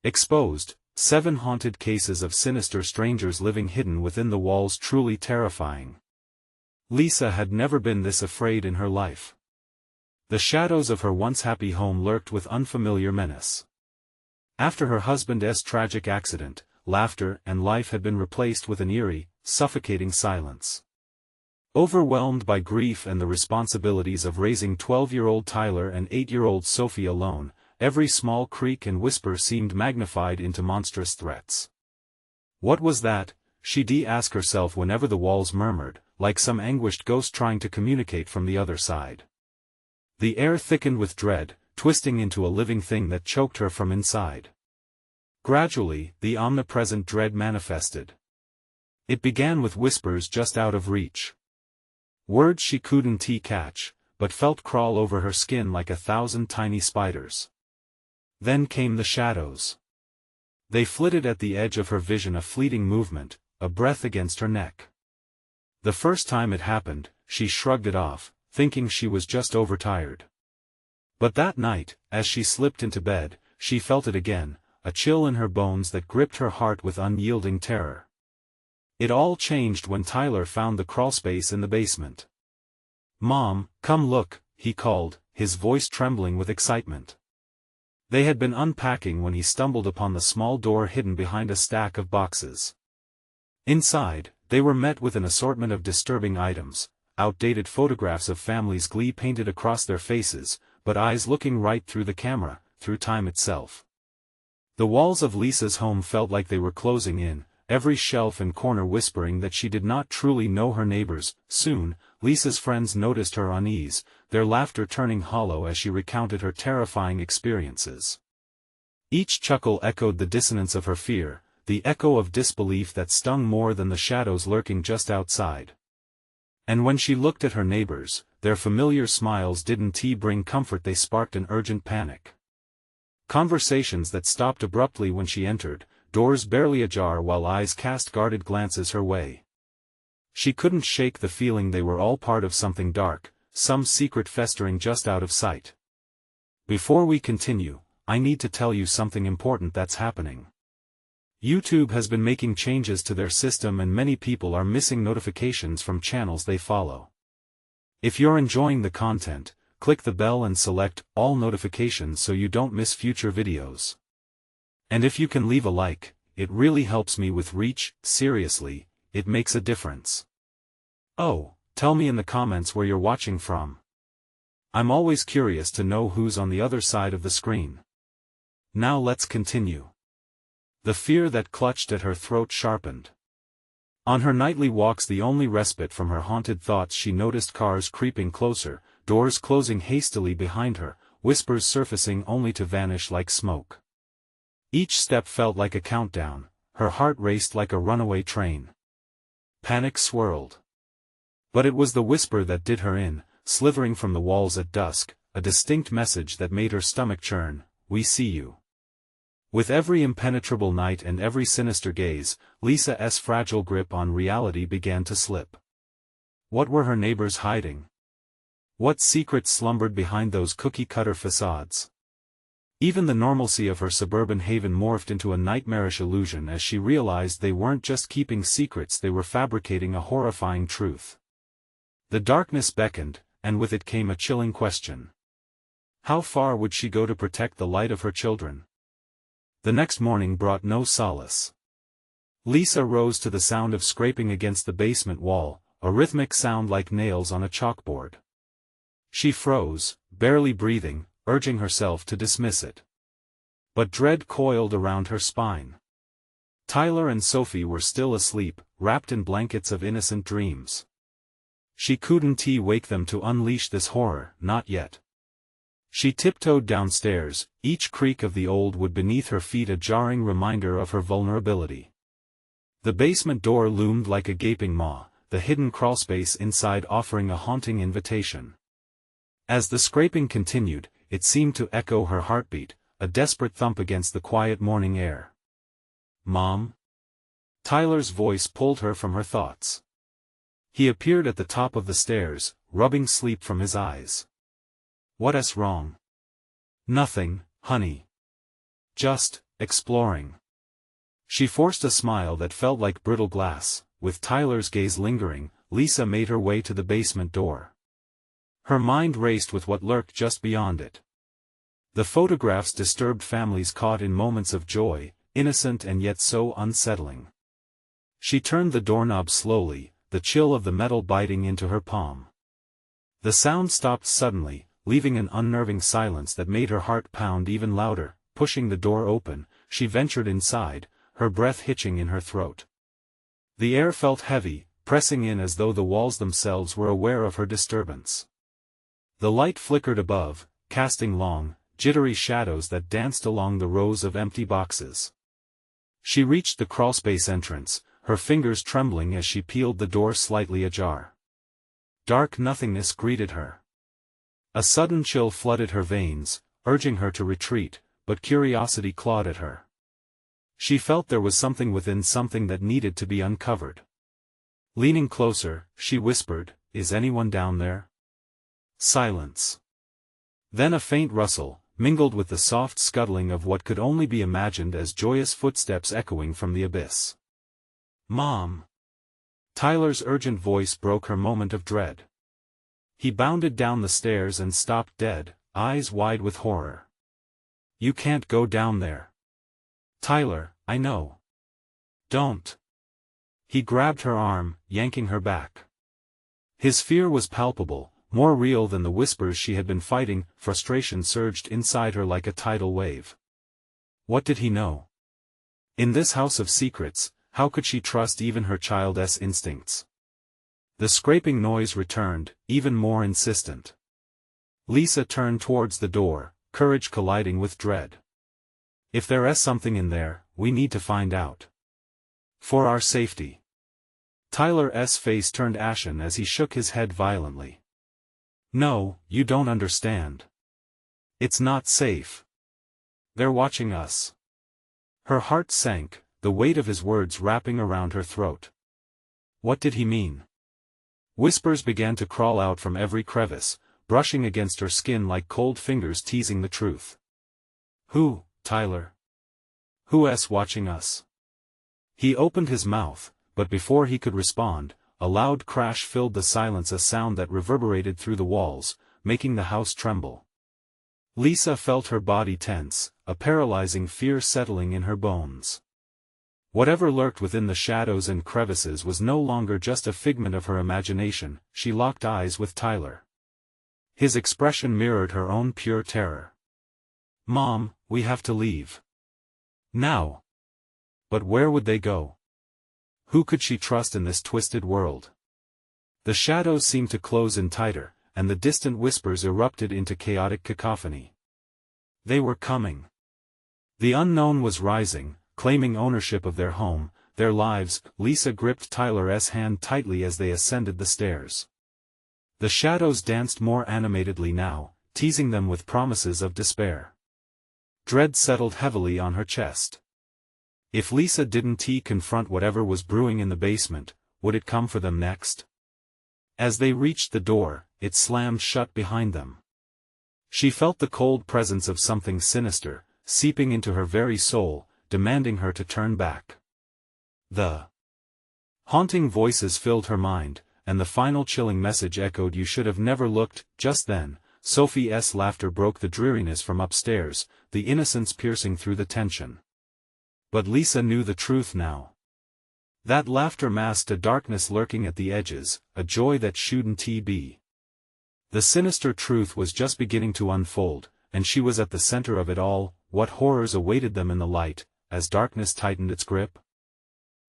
Exposed, 7 haunted cases of sinister strangers living hidden within the walls, truly terrifying. Lisa had never been this afraid in her life. The shadows of her once happy home lurked with unfamiliar menace. After her husband's tragic accident, laughter and life had been replaced with an eerie, suffocating silence. Overwhelmed by grief and the responsibilities of raising 12-year-old Tyler and 8-year-old Sophie alone, every small creak and whisper seemed magnified into monstrous threats. What was that? She'd ask herself whenever the walls murmured, like some anguished ghost trying to communicate from the other side. The air thickened with dread, twisting into a living thing that choked her from inside. Gradually, the omnipresent dread manifested. It began with whispers just out of reach. Words she couldn't catch, but felt crawl over her skin like 1,000 tiny spiders. Then came the shadows. They flitted at the edge of her vision, a fleeting movement, a breath against her neck. The first time it happened, she shrugged it off, thinking she was just overtired. But that night, as she slipped into bed, she felt it again, a chill in her bones that gripped her heart with unyielding terror. It all changed when Tyler found the crawlspace in the basement. "Mom, come look," he called, his voice trembling with excitement. They had been unpacking when he stumbled upon the small door hidden behind a stack of boxes. Inside, they were met with an assortment of disturbing items, outdated photographs of families, glee painted across their faces, but eyes looking right through the camera, through time itself. The walls of Lisa's home felt like they were closing in, every shelf and corner whispering that she did not truly know her neighbors. Soon, Lisa's friends noticed her unease, their laughter turning hollow as she recounted her terrifying experiences. Each chuckle echoed the dissonance of her fear, the echo of disbelief that stung more than the shadows lurking just outside. And when she looked at her neighbors, their familiar smiles didn't bring comfort, they sparked an urgent panic. Conversations that stopped abruptly when she entered, doors barely ajar while eyes cast guarded glances her way. She couldn't shake the feeling they were all part of something dark, some secret festering just out of sight. Before we continue, I need to tell you something important that's happening. YouTube has been making changes to their system and many people are missing notifications from channels they follow. If you're enjoying the content, click the bell and select all notifications so you don't miss future videos. And if you can leave a like, it really helps me with reach. Seriously, it makes a difference. Oh, tell me in the comments where you're watching from. I'm always curious to know who's on the other side of the screen. Now let's continue. The fear that clutched at her throat sharpened. On her nightly walks, the only respite from her haunted thoughts, she noticed cars creeping closer, doors closing hastily behind her, whispers surfacing only to vanish like smoke. Each step felt like a countdown, her heart raced like a runaway train. Panic swirled. But it was the whisper that did her in, slithering from the walls at dusk, a distinct message that made her stomach churn: "We see you." With every impenetrable night and every sinister gaze, Lisa's fragile grip on reality began to slip. What were her neighbors hiding? What secrets slumbered behind those cookie-cutter facades? Even the normalcy of her suburban haven morphed into a nightmarish illusion as she realized they weren't just keeping secrets, they were fabricating a horrifying truth. The darkness beckoned, and with it came a chilling question. How far would she go to protect the light of her children? The next morning brought no solace. Lisa rose to the sound of scraping against the basement wall, a rhythmic sound like nails on a chalkboard. She froze, barely breathing, urging herself to dismiss it. But dread coiled around her spine. Tyler and Sophie were still asleep, wrapped in blankets of innocent dreams. She couldn't wake them to unleash this horror, not yet. She tiptoed downstairs, each creak of the old wood beneath her feet a jarring reminder of her vulnerability. The basement door loomed like a gaping maw, the hidden crawlspace inside offering a haunting invitation. As the scraping continued, it seemed to echo her heartbeat, a desperate thump against the quiet morning air. "Mom?" Tyler's voice pulled her from her thoughts. He appeared at the top of the stairs, rubbing sleep from his eyes. "What's wrong?" "Nothing, honey. Just," exploring. She forced a smile that felt like brittle glass. With Tyler's gaze lingering, Lisa made her way to the basement door. Her mind raced with what lurked just beyond it. The photographs disturbed families caught in moments of joy, innocent and yet so unsettling. She turned the doorknob slowly, the chill of the metal biting into her palm. The sound stopped suddenly, leaving an unnerving silence that made her heart pound even louder. Pushing the door open, she ventured inside, her breath hitching in her throat. The air felt heavy, pressing in as though the walls themselves were aware of her disturbance. The light flickered above, casting long, jittery shadows that danced along the rows of empty boxes. She reached the crawlspace entrance, her fingers trembling as she peeled the door slightly ajar. Dark nothingness greeted her. A sudden chill flooded her veins, urging her to retreat, but curiosity clawed at her. She felt there was something within, something that needed to be uncovered. Leaning closer, she whispered, "Is anyone down there?" Silence. Then a faint rustle, mingled with the soft scuttling of what could only be imagined as joyous footsteps echoing from the abyss. "Mom!" Tyler's urgent voice broke her moment of dread. He bounded down the stairs and stopped dead, eyes wide with horror. "You can't go down there." "Tyler, I know." "Don't." He grabbed her arm, yanking her back. His fear was palpable, more real than the whispers she had been fighting. Frustration surged inside her like a tidal wave. What did he know? In this house of secrets, how could she trust even her child's instincts? The scraping noise returned, even more insistent. Lisa turned towards the door, courage colliding with dread. "If there is something in there, we need to find out. For our safety." Tyler's face turned ashen as he shook his head violently. "No, you don't understand. It's not safe. They're watching us." Her heart sank, the weight of his words wrapping around her throat. What did he mean? Whispers began to crawl out from every crevice, brushing against her skin like cold fingers teasing the truth. "Who, Tyler? Who's watching us?" He opened his mouth, but before he could respond, a loud crash filled the silence, a sound that reverberated through the walls, making the house tremble. Lisa felt her body tense, a paralyzing fear settling in her bones. Whatever lurked within the shadows and crevices was no longer just a figment of her imagination. She locked eyes with Tyler. His expression mirrored her own pure terror. "Mom, we have to leave. Now." But where would they go? Who could she trust in this twisted world? The shadows seemed to close in tighter, and the distant whispers erupted into chaotic cacophony. They were coming. The unknown was rising, claiming ownership of their home, their lives. Lisa gripped Tyler's hand tightly as they ascended the stairs. The shadows danced more animatedly now, teasing them with promises of despair. Dread settled heavily on her chest. If Lisa didn't confront whatever was brewing in the basement, would it come for them next? As they reached the door, it slammed shut behind them. She felt the cold presence of something sinister, seeping into her very soul, demanding her to turn back. The haunting voices filled her mind, and the final chilling message echoed, "You should have never looked." Just then, Sophie's laughter broke the dreariness from upstairs, the innocence piercing through the tension. But Lisa knew the truth now. That laughter masked a darkness lurking at the edges, a joy that shouldn't be. The sinister truth was just beginning to unfold, and she was at the center of it all. What horrors awaited them in the light, as darkness tightened its grip?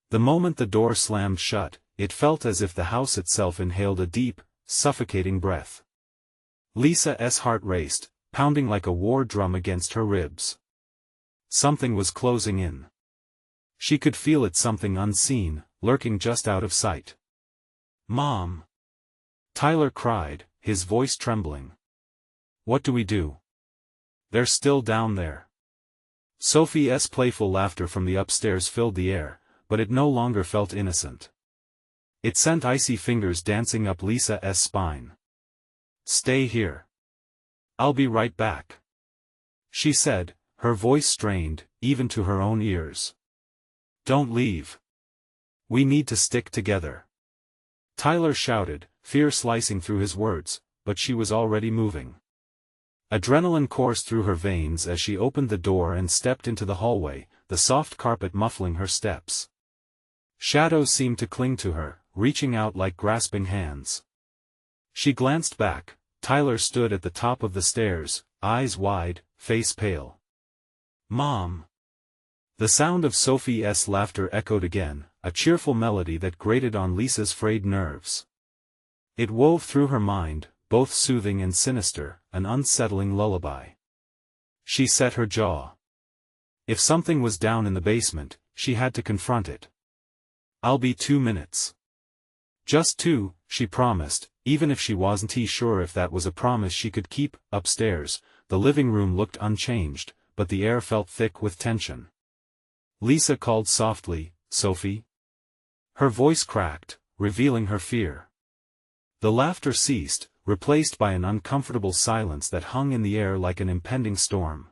The moment the door slammed shut, it felt as if the house itself inhaled a deep, suffocating breath. Lisa's heart raced, pounding like a war drum against her ribs. Something was closing in. She could feel it, something unseen, lurking just out of sight. "Mom!" Tyler cried, his voice trembling. "What do we do? They're still down there." Sophie's playful laughter from the upstairs filled the air, but it no longer felt innocent. It sent icy fingers dancing up Lisa's spine. "Stay here. I'll be right back," she said, her voice strained, even to her own ears. "Don't leave. We need to stick together," Tyler shouted, fear slicing through his words, but she was already moving. Adrenaline coursed through her veins as she opened the door and stepped into the hallway, the soft carpet muffling her steps. Shadows seemed to cling to her, reaching out like grasping hands. She glanced back. Tyler stood at the top of the stairs, eyes wide, face pale. "Mom!" The sound of Sophie's laughter echoed again, a cheerful melody that grated on Lisa's frayed nerves. It wove through her mind, both soothing and sinister, an unsettling lullaby. She set her jaw. If something was down in the basement, she had to confront it. "I'll be 2 minutes." "Just 2, she promised, even if she wasn't sure if that was a promise she could keep. Upstairs, the living room looked unchanged, but the air felt thick with tension. Lisa called softly, "Sophie?" Her voice cracked, revealing her fear. The laughter ceased, replaced by an uncomfortable silence that hung in the air like an impending storm.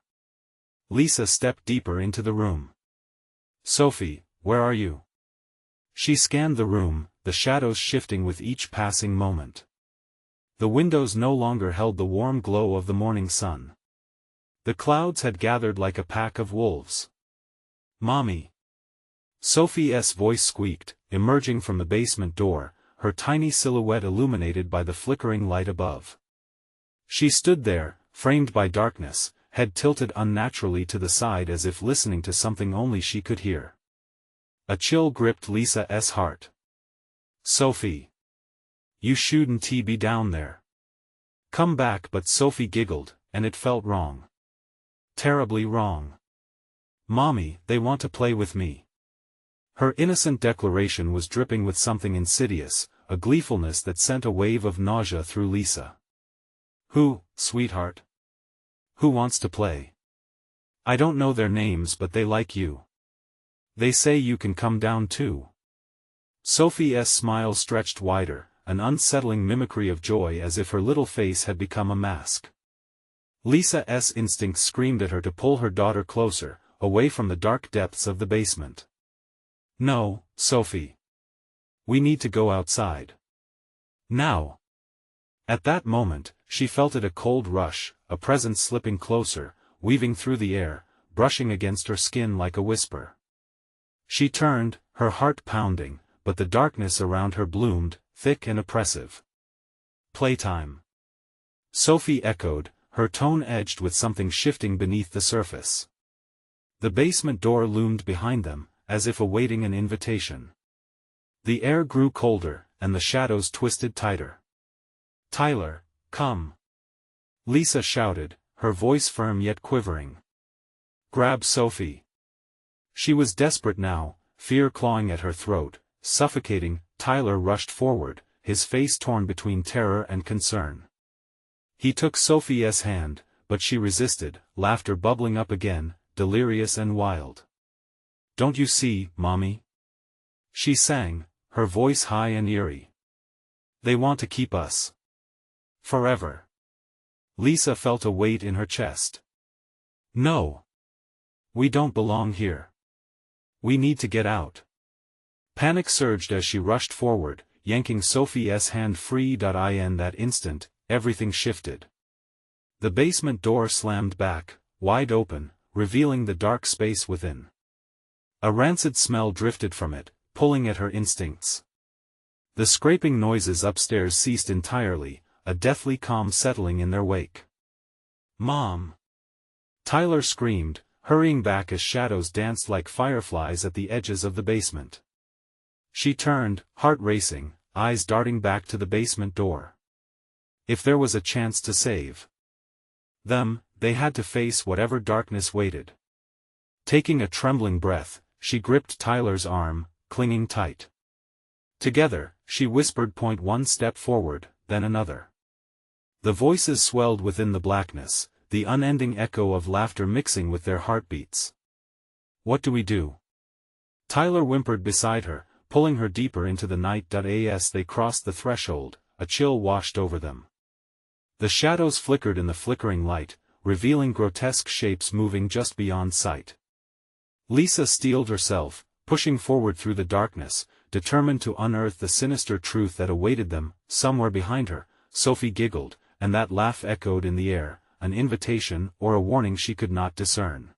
Lisa stepped deeper into the room. "Sophie, where are you?" She scanned the room, the shadows shifting with each passing moment. The windows no longer held the warm glow of the morning sun. The clouds had gathered like a pack of wolves. "Mommy!" Sophie's voice squeaked, emerging from the basement door, her tiny silhouette illuminated by the flickering light above. She stood there, framed by darkness, head tilted unnaturally to the side as if listening to something only she could hear. A chill gripped Lisa's heart. "Sophie! You shouldn't be down there. Come back." But Sophie giggled, and it felt wrong. Terribly wrong. "Mommy, they want to play with me." Her innocent declaration was dripping with something insidious, a gleefulness that sent a wave of nausea through Lisa. "Who, sweetheart? Who wants to play?" "I don't know their names, but they like you. They say you can come down too." Sophie's smile stretched wider, an unsettling mimicry of joy as if her little face had become a mask. Lisa's instincts screamed at her to pull her daughter closer, away from the dark depths of the basement. "No, Sophie. We need to go outside. Now." At that moment, she felt it a cold rush, a presence slipping closer, weaving through the air, brushing against her skin like a whisper. She turned, her heart pounding, but the darkness around her bloomed, thick and oppressive. "Playtime." Sophie echoed, her tone edged with something shifting beneath the surface. The basement door loomed behind them, as if awaiting an invitation. The air grew colder, and the shadows twisted tighter. "Tyler, come!" Lisa shouted, her voice firm yet quivering. "Grab Sophie." She was desperate now, fear clawing at her throat, suffocating. Tyler rushed forward, his face torn between terror and concern. He took Sophie's hand, but she resisted, laughter bubbling up again, delirious and wild. "Don't you see, Mommy?" she sang, her voice high and eerie. "They want to keep us. Forever." Lisa felt a weight in her chest. "No. We don't belong here. We need to get out." Panic surged as she rushed forward, yanking Sophie's hand free. In that instant, everything shifted. The basement door slammed back, wide open, revealing the dark space within. A rancid smell drifted from it, pulling at her instincts. The scraping noises upstairs ceased entirely, a deathly calm settling in their wake. "Mom!" Tyler screamed, hurrying back as shadows danced like fireflies at the edges of the basement. She turned, heart racing, eyes darting back to the basement door. If there was a chance to save them, they had to face whatever darkness waited. Taking a trembling breath, she gripped Tyler's arm, clinging tight. Together, she whispered, "Point one step forward, then another." The voices swelled within the blackness, the unending echo of laughter mixing with their heartbeats. "What do we do?" Tyler whimpered beside her, pulling her deeper into the night. As they crossed the threshold, a chill washed over them. The shadows flickered in the flickering light, revealing grotesque shapes moving just beyond sight. Lisa steeled herself, pushing forward through the darkness, determined to unearth the sinister truth that awaited them. Somewhere behind her, Sophie giggled, and that laugh echoed in the air, an invitation or a warning she could not discern.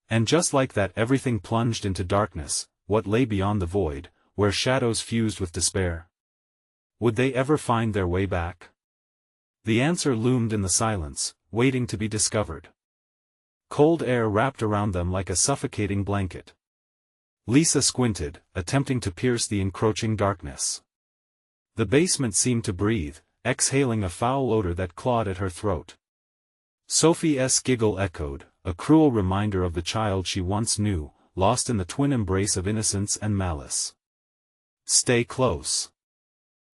And just like that, everything plunged into darkness. What lay beyond the void, where shadows fused with despair? Would they ever find their way back? The answer loomed in the silence, waiting to be discovered. Cold air wrapped around them like a suffocating blanket. Lisa squinted, attempting to pierce the encroaching darkness. The basement seemed to breathe, exhaling a foul odor that clawed at her throat. Sophie's giggle echoed, a cruel reminder of the child she once knew, lost in the twin embrace of innocence and malice. "Stay close,"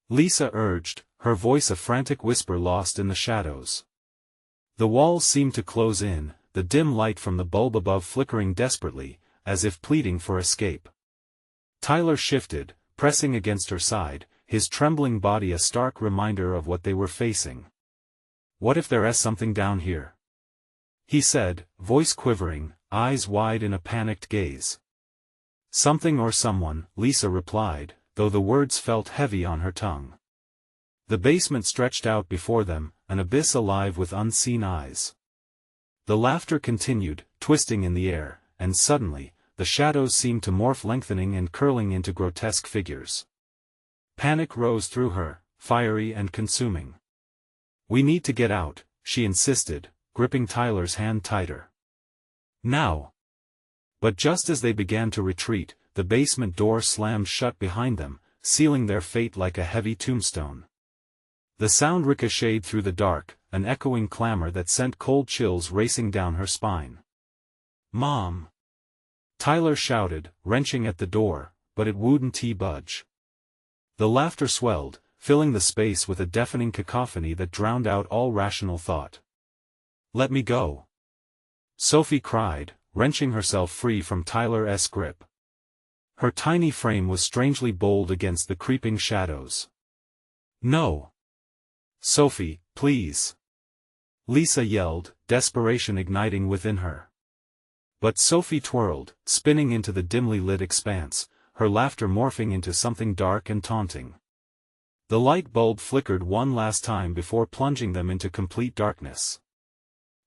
Lisa urged, her voice a frantic whisper lost in the shadows. The walls seemed to close in, the dim light from the bulb above flickering desperately, as if pleading for escape. Tyler shifted, pressing against her side, his trembling body a stark reminder of what they were facing. "What if there is something down here?" he said, voice quivering, eyes wide in a panicked gaze. "Something or someone," Lisa replied, though the words felt heavy on her tongue. The basement stretched out before them, an abyss alive with unseen eyes. The laughter continued, twisting in the air, and suddenly, the shadows seemed to morph, lengthening and curling into grotesque figures. Panic rose through her, fiery and consuming. "We need to get out," she insisted, gripping Tyler's hand tighter. "Now!" But just as they began to retreat, the basement door slammed shut behind them, sealing their fate like a heavy tombstone. The sound ricocheted through the dark, an echoing clamor that sent cold chills racing down her spine. "Mom!" Tyler shouted, wrenching at the door, but it wouldn't budge. The laughter swelled, filling the space with a deafening cacophony that drowned out all rational thought. "Let me go!" Sophie cried, wrenching herself free from Tyler's grip. Her tiny frame was strangely bold against the creeping shadows. "No! Sophie, please!" Lisa yelled, desperation igniting within her. But Sophie twirled, spinning into the dimly lit expanse, her laughter morphing into something dark and taunting. The light bulb flickered one last time before plunging them into complete darkness.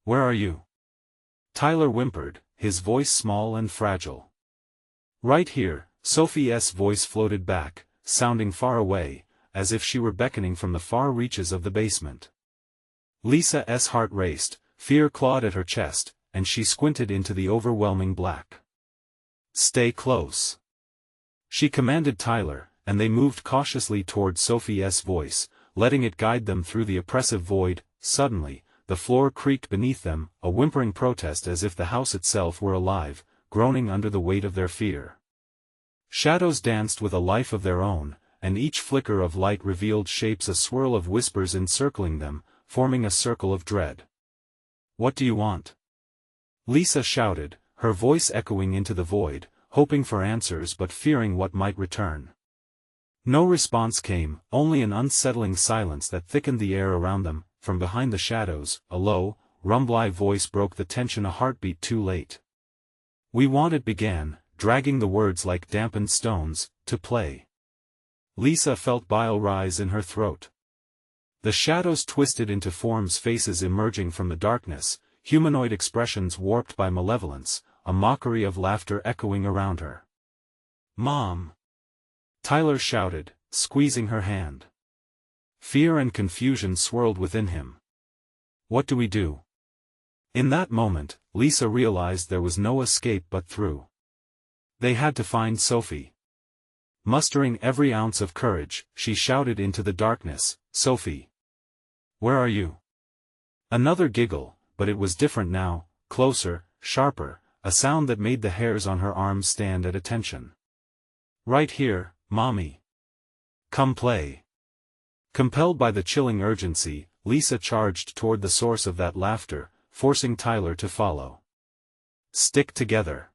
"Where are you?" Tyler whimpered, his voice small and fragile. "Right here," Sophie's voice floated back, sounding far away, as if she were beckoning from the far reaches of the basement. Lisa's heart raced, fear clawed at her chest, and she squinted into the overwhelming black. "Stay close," she commanded Tyler, and they moved cautiously toward Sophie's voice, letting it guide them through the oppressive void. Suddenly, the floor creaked beneath them, a whimpering protest as if the house itself were alive, groaning under the weight of their fear. Shadows danced with a life of their own, and each flicker of light revealed shapes, a swirl of whispers encircling them, forming a circle of dread. "What do you want?" Lisa shouted, her voice echoing into the void, hoping for answers but fearing what might return. No response came, only an unsettling silence that thickened the air around them. From behind the shadows, a low, rumbly voice broke the tension, a heartbeat too late. "We want," it began, dragging the words like dampened stones, "to play." Lisa felt bile rise in her throat. The shadows twisted into forms, faces emerging from the darkness, humanoid expressions warped by malevolence, a mockery of laughter echoing around her. "Mom!" Tyler shouted, squeezing her hand. Fear and confusion swirled within him. "What do we do?" In that moment, Lisa realized there was no escape but through. They had to find Sophie. Mustering every ounce of courage, she shouted into the darkness, "Sophie! Where are you?" Another giggle, but it was different now, closer, sharper, a sound that made the hairs on her arms stand at attention. "Right here, Mommy. Come play." Compelled by the chilling urgency, Lisa charged toward the source of that laughter, forcing Tyler to follow. "Stick together,"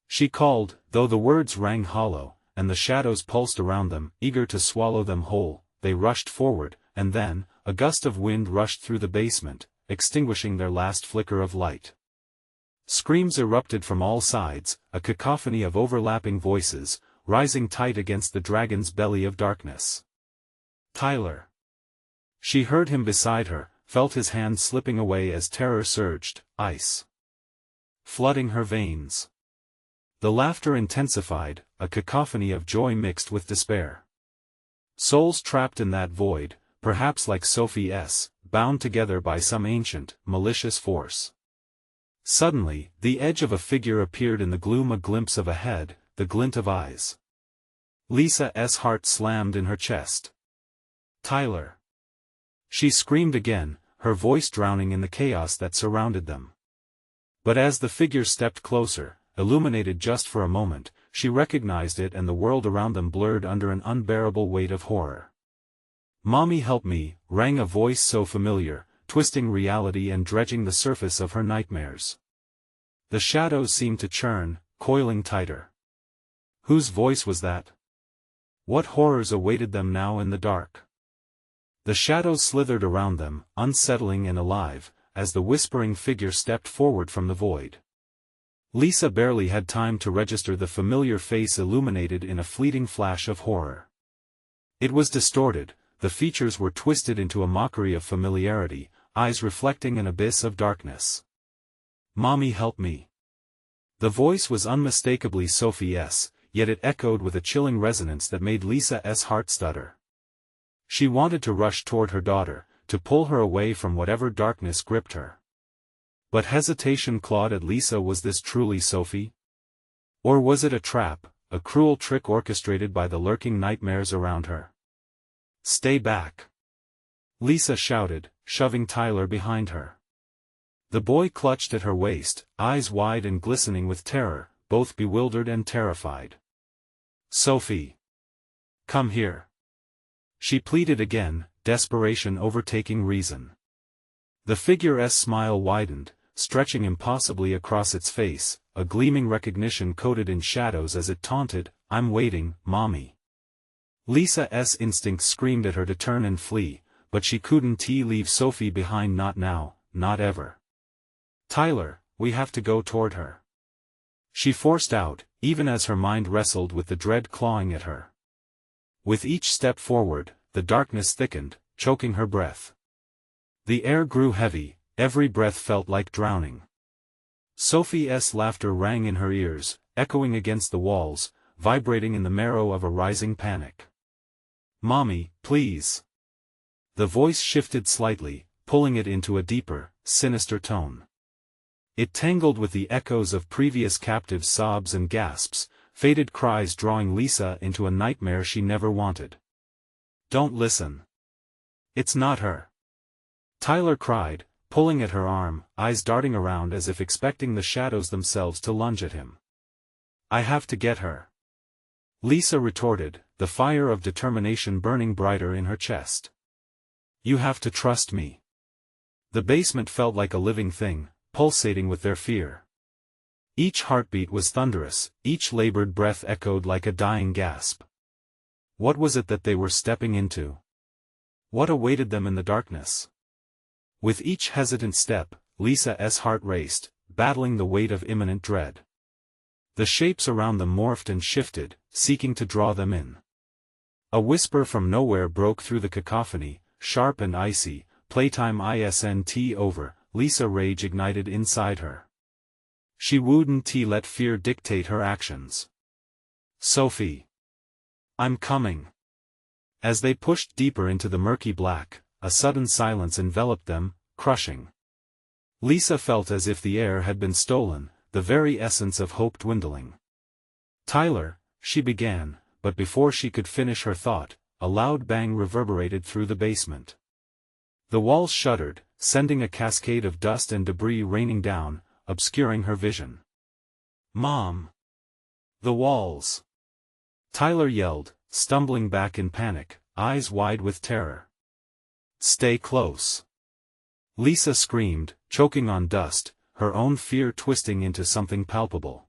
she called, though the words rang hollow, and the shadows pulsed around them, eager to swallow them whole. They rushed forward, and then, a gust of wind rushed through the basement, extinguishing their last flicker of light. Screams erupted from all sides, a cacophony of overlapping voices, rising tight against the dragon's belly of darkness. Tyler. She heard him beside her, felt his hand slipping away as terror surged, ice flooding her veins. The laughter intensified, a cacophony of joy mixed with despair. Souls trapped in that void, perhaps like Sophie S., bound together by some ancient, malicious force. Suddenly, the edge of a figure appeared in the gloom, a glimpse of a head, the glint of eyes. Lisa's heart slammed in her chest. Tyler. She screamed again, her voice drowning in the chaos that surrounded them. But as the figure stepped closer, illuminated just for a moment, she recognized it, and the world around them blurred under an unbearable weight of horror. "Mommy, help me," rang a voice so familiar, twisting reality and dredging the surface of her nightmares. The shadows seemed to churn, coiling tighter. Whose voice was that? What horrors awaited them now in the dark? The shadows slithered around them, unsettling and alive, as the whispering figure stepped forward from the void. Lisa barely had time to register the familiar face illuminated in a fleeting flash of horror. It was distorted, the features were twisted into a mockery of familiarity, eyes reflecting an abyss of darkness. "Mommy, help me." The voice was unmistakably Sophie's, yet it echoed with a chilling resonance that made Lisa's heart stutter. She wanted to rush toward her daughter, to pull her away from whatever darkness gripped her. But hesitation clawed at Lisa. Was this truly Sophie? Or was it a trap, a cruel trick orchestrated by the lurking nightmares around her? "Stay back!" Lisa shouted, shoving Tyler behind her. The boy clutched at her waist, eyes wide and glistening with terror, both bewildered and terrified. "Sophie! Come here!" She pleaded again, desperation overtaking reason. The figure's smile widened, stretching impossibly across its face, a gleaming recognition coated in shadows as it taunted, "I'm waiting, Mommy." Lisa's instincts screamed at her to turn and flee, but she couldn't leave Sophie behind, not now, not ever. "Tyler, we have to go toward her," she forced out, even as her mind wrestled with the dread clawing at her. With each step forward, the darkness thickened, choking her breath. The air grew heavy, every breath felt like drowning. Sophie's laughter rang in her ears, echoing against the walls, vibrating in the marrow of a rising panic. "Mommy, please." The voice shifted slightly, pulling it into a deeper, sinister tone. It tangled with the echoes of previous captives' sobs and gasps, faded cries, drawing Lisa into a nightmare she never wanted. "Don't listen. It's not her," Tyler cried, pulling at her arm, eyes darting around as if expecting the shadows themselves to lunge at him. "I have to get her," Lisa retorted, the fire of determination burning brighter in her chest. "You have to trust me." The basement felt like a living thing, pulsating with their fear. Each heartbeat was thunderous, each labored breath echoed like a dying gasp. What was it that they were stepping into? What awaited them in the darkness? With each hesitant step, Lisa's heart raced, battling the weight of imminent dread. The shapes around them morphed and shifted, seeking to draw them in. A whisper from nowhere broke through the cacophony, sharp and icy, "Playtime isn't over." Lisa rage ignited inside her. She wouldn't let fear dictate her actions. "Sophie! I'm coming." As they pushed deeper into the murky black, a sudden silence enveloped them, crushing. Lisa felt as if the air had been stolen, the very essence of hope dwindling. "Tyler," she began, but before she could finish her thought, a loud bang reverberated through the basement. The walls shuddered, sending a cascade of dust and debris raining down, obscuring her vision. "Mom! The walls!" Tyler yelled, stumbling back in panic, eyes wide with terror. "Stay close!" Lisa screamed, choking on dust, her own fear twisting into something palpable.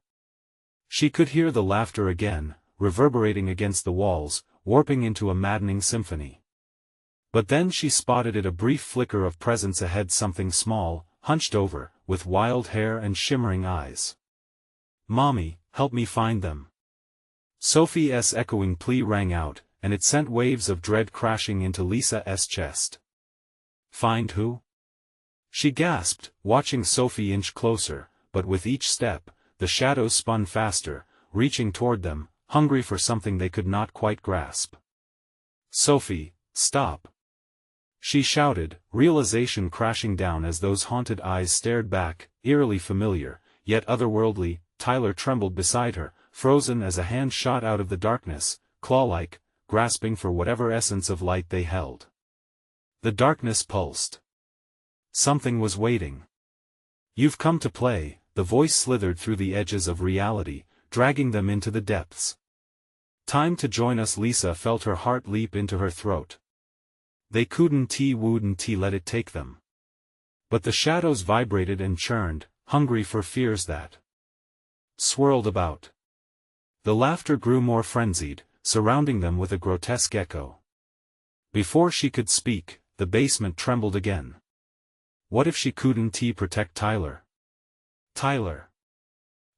She could hear the laughter again, reverberating against the walls, warping into a maddening symphony. But then she spotted it, a brief flicker of presence ahead, something small, hunched over, with wild hair and shimmering eyes. "Mommy, help me find them." Sophie's echoing plea rang out, and it sent waves of dread crashing into Lisa's chest. "Find who?" she gasped, watching Sophie inch closer, but with each step, the shadows spun faster, reaching toward them, hungry for something they could not quite grasp. "Sophie, stop!" she shouted, realization crashing down as those haunted eyes stared back, eerily familiar, yet otherworldly. Tyler trembled beside her, frozen as a hand shot out of the darkness, claw-like, grasping for whatever essence of light they held. The darkness pulsed. Something was waiting. "You've come to play," the voice slithered through the edges of reality, dragging them into the depths. "Time to join us." Lisa felt her heart leap into her throat. They wouldn't let it take them. But the shadows vibrated and churned, hungry for fears that swirled about. The laughter grew more frenzied, surrounding them with a grotesque echo. Before she could speak, the basement trembled again. What if she couldn't protect Tyler? "Tyler!"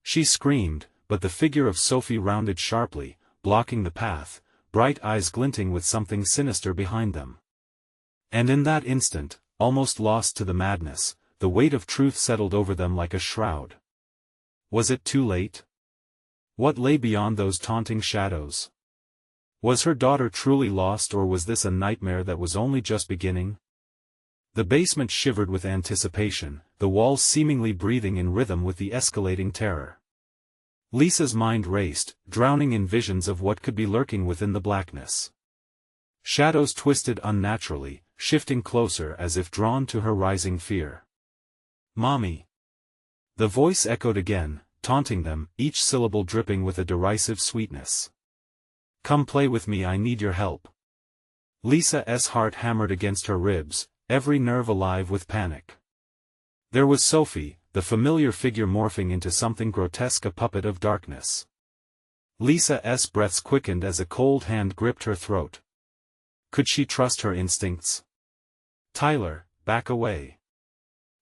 she screamed, but the figure of Sophie rounded sharply, blocking the path, bright eyes glinting with something sinister behind them. And in that instant, almost lost to the madness, the weight of truth settled over them like a shroud. Was it too late? What lay beyond those taunting shadows? Was her daughter truly lost, or was this a nightmare that was only just beginning? The basement shivered with anticipation, the walls seemingly breathing in rhythm with the escalating terror. Lisa's mind raced, drowning in visions of what could be lurking within the blackness. Shadows twisted unnaturally, shifting closer as if drawn to her rising fear. "Mommy!" The voice echoed again, taunting them, each syllable dripping with a derisive sweetness. "Come play with me, I need your help." Lisa's heart hammered against her ribs, every nerve alive with panic. There was Sophie, the familiar figure morphing into something grotesque, a puppet of darkness. Lisa's breaths quickened as a cold hand gripped her throat. Could she trust her instincts? "Tyler, back away!"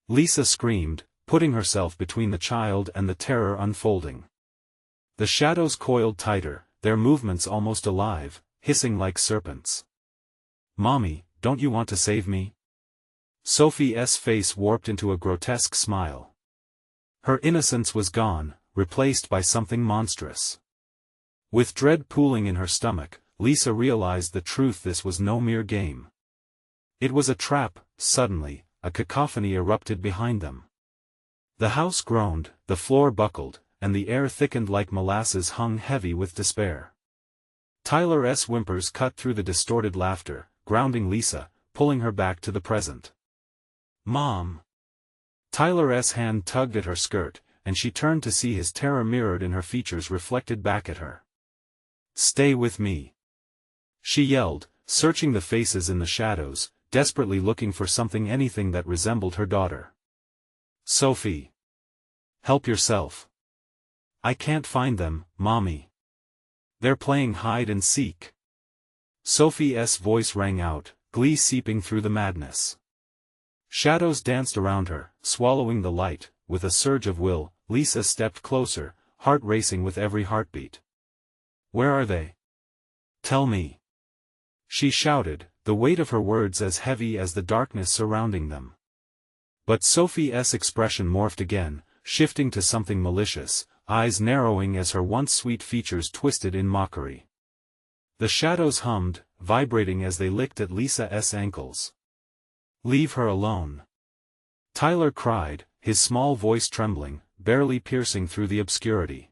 Lisa screamed, putting herself between the child and the terror unfolding. The shadows coiled tighter, their movements almost alive, hissing like serpents. "Mommy, don't you want to save me?" Sophie's face warped into a grotesque smile. Her innocence was gone, replaced by something monstrous. With dread pooling in her stomach, Lisa realized the truth: this was no mere game. It was a trap. Suddenly, a cacophony erupted behind them. The house groaned, the floor buckled, and the air thickened like molasses hung heavy with despair. Tyler's whimpers cut through the distorted laughter, grounding Lisa, pulling her back to the present. "Mom!" Tyler's hand tugged at her skirt, and she turned to see his terror mirrored in her features, reflected back at her. "Stay with me!" she yelled, searching the faces in the shadows, desperately looking for something, anything that resembled her daughter. "Sophie! Help yourself! I can't find them, Mommy. They're playing hide and seek." Sophie's voice rang out, glee seeping through the madness. Shadows danced around her, swallowing the light. With a surge of will, Lisa stepped closer, heart racing with every heartbeat. "Where are they? Tell me!" she shouted, the weight of her words as heavy as the darkness surrounding them. But Sophie's expression morphed again, shifting to something malicious, eyes narrowing as her once sweet features twisted in mockery. The shadows hummed, vibrating as they licked at Lisa's ankles. "Leave her alone!" Tyler cried, his small voice trembling, barely piercing through the obscurity.